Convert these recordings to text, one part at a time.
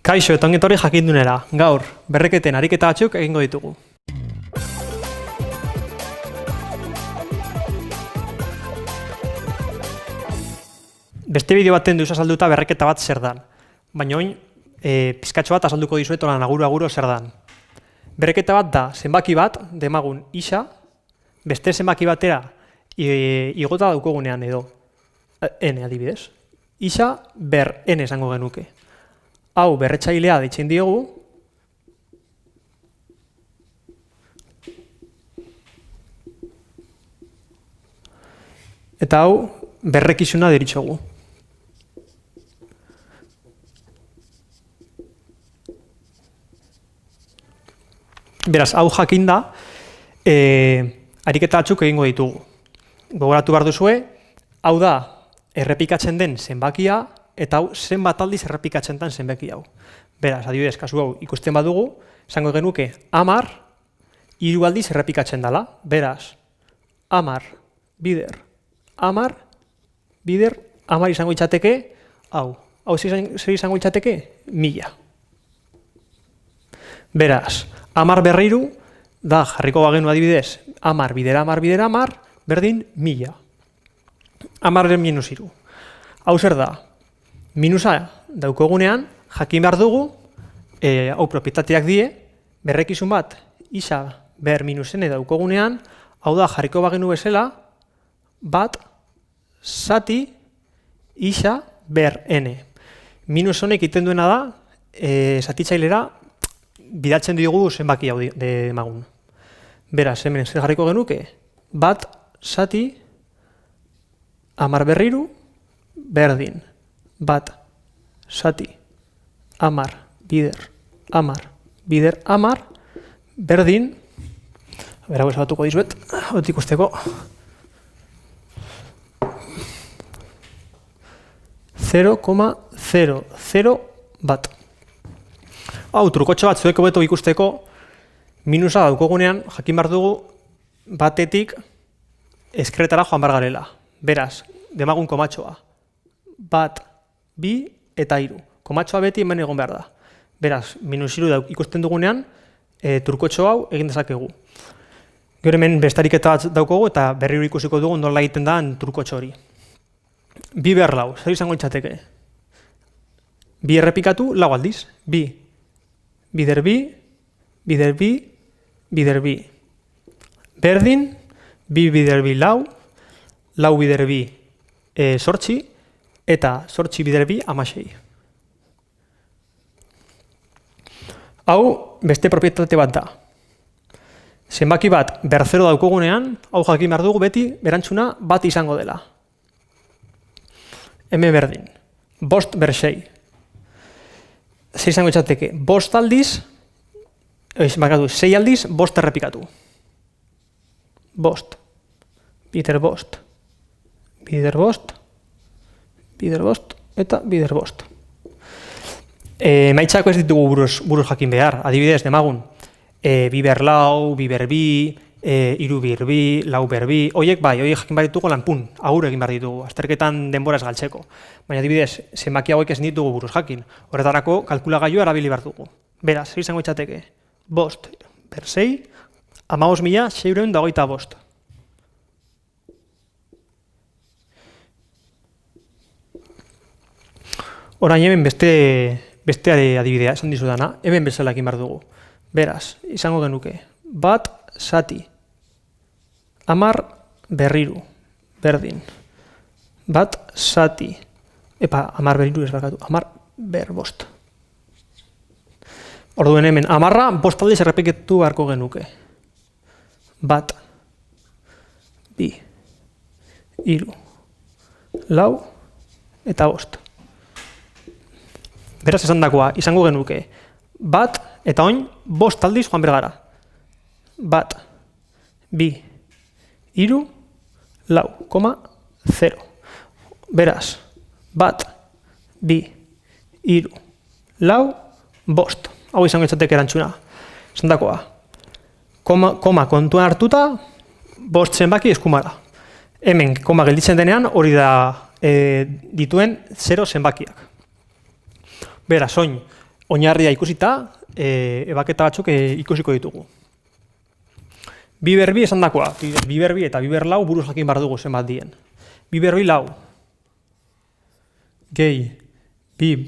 Kaixo eta ongi etorri jakindunera. Gaur, berreketen ariketa batzuk egingo ditugu. Beste bideo baten duz azalduta berreketa bat zer dan. Baina oin, pizkatxo bat azalduko dizuet olan aguro zer dan. Berreketa bat da, zenbaki bat, demagun isa, beste zenbaki batera igota daukogunean edo. N adibidez. Isa ber N esango genuke. Hau berretzailea deitzen diogu, eta hau berrekizuna deritzogu. Beraz, hau jakinda, ariketa batzuk egingo ditugu. Gogoratu behar duzue, hau da errepikatzen den zenbakia, eta hau zenbat aldiz errepikatzen den zenbaki hau. Beraz, adibidez, kasu hau ikusten badugu, esango genuke 10 3 aldiz errepikatzen dela. Beraz, 10 bider 10 bider 10 izango itzateke, hau zer izango itzateke? 1000. Beraz, 10 berriru, da jarriko bagenu adibidez, 10 bider 10 bider 10, berdin 1000. 10 minus 3. Hau zer da? Minusa daukogunean, jakin behar dugu, hau propietateak die, berrekizun bat, isa ber minus n daukogunean, hau da jarriko bagenu bezala, bat zati isa ber n. Minus honek iten duena da, zatitzailera bidatzen dugu zenbaki hau demagun. Beraz, hemen zer jarriko genuke, bat zati 10 berriru berdin. Bat, zati, 10 bider 10, berdin, hau esabatuko dizuet, hau ikusteko, 0,00 bat. Hau, trukotxo bat zuek hobeto ikusteko, minusa daukogunean, jakin behar dugu, batetik eskretara joan behar garela. Beraz, demagun komatxoa. Bat, bi eta 3. Komatxoa beti hemen egon behar da. Beraz, minus 3 ikusten dugunean, turkotxo hau egin dezakegu. Gero hemen bestariketa bat daukogu eta berriro ikusiko dugu nola egiten da turkotxo hori. 2 ber 4, zer izango litzateke? 2 errepikatu, 4 aldiz. 2, bider 2, bider 2, bider 2. Berdin, 2 bider 2 4, 4 bider 2 8, eta 8 bider 2 16. Hau beste propietate bat da. Zenbaki bat ber 0 daukogunean, hau jakin behar dugu beti berantzuna bat izango dela. Hemen berdin. 5 ber 6. Zer izango itzateke? 5 aldiz, 6 aldiz, 5 errepikatu. 5, bider 5, bider 5, bider 5 eta bider 5. Maitzako ez ditugu buruz jakin behar. Adibidez, demagun, 2 ber 4, 2 ber 2, 3 ber 2, 4 ber 2, horiek jakin behar ditugu lanpun, agur egin behar ditugu, azterketan denbora ez galtzeko. Baina adibidez, zenbaki hauek ez ditugu buruz jakin. Horretarako, kalkulagailua erabili behar dugu. Beraz, zer izango itzateke? 5 ber 6, 15.625. Orain hemen beste adibidea esan dizudana, hemen bezala ekin behar dugu. Beraz, izango genuke, bat zati, 10 berriru, berdin. Bat zati, 10 berriru ez barkatu, 10 ber 5. Orduen hemen, 10 5 aldiz errepiketu beharko genuke. Bat, 2, 3, 4 eta 5. Beraz esan dakoa, izango genuke, bat eta oin 5 aldiz joan bergara. Bat, 2, 3, 4, 0. Beraz, bat, 2, 3, 4, 5. Hau izango itzateke erantzuna. Esan dakoa, koma kontuan hartuta, 5 zenbaki eskumara. Hemen, koma gelditzen denean, hori da dituen 0 zenbakiak. Beraz, oin, oinarria ikusita, ebaketa batzuk ikusiko ditugu. Bi berbi esan dakoa, bi berbi eta bi berlau buruz jakin behar dugu zenbat dien. Bi berbi lau, gehi, bi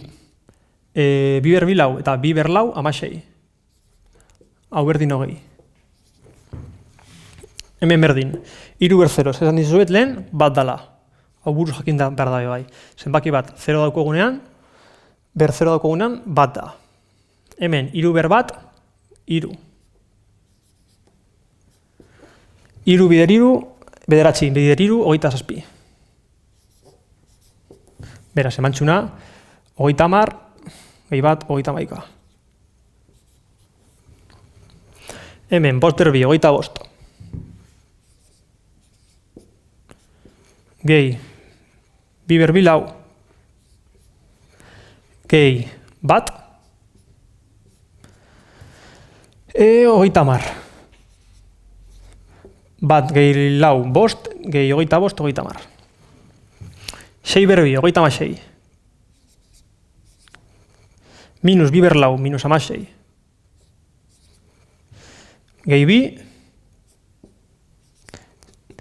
berbi lau eta bi berlau 16. Hau berdin hogei. Hemen berdin, 3 ber 0, esan dizuet lehen, bat dala. Hau buruz jakin behar da bai. Zenbaki bat 0 daukogunean, ber 0 daukogunean, bat da. Hemen, 3 ber bat, 3. 3 bider 3, bederatzi, bider 3, 27. Beraz, emantzuna, 30, gehi bat, 31. Hemen, bost berbi, 25. Gehi, bi berbi lau. Gehi, bat. 30. Bat gehi lau, bost, gehi 25, 30. 6 berbi, 36. Minus bi ber lau, minus 16. Gehi bi.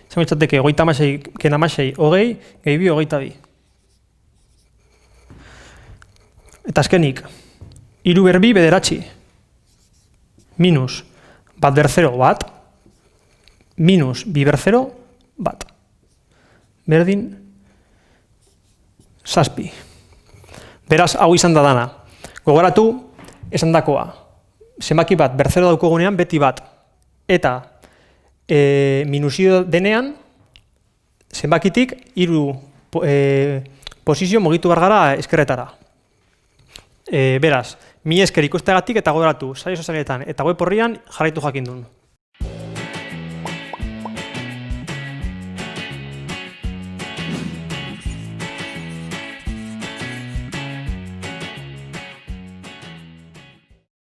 Zer mitzateke, 36, ken 16, hogei, gehi bi, 22. Eta azkenik, 3 berbi bederatzi. Minus, bat ber 0, bat. Minus, bi ber 0, bat. Berdin, 7. Beraz, hau izan da dana. Gogoratu, esan dakoa. Zenbaki bat, ber 0 daukogunean, beti bat. Eta, minusio denean, zenbakitik, 3 posizio mugitu gara eskerretara. Beraz, mi esker ikusteagatik eta gogoratu, saio sozialetan eta web orrian jarraitu jakindun.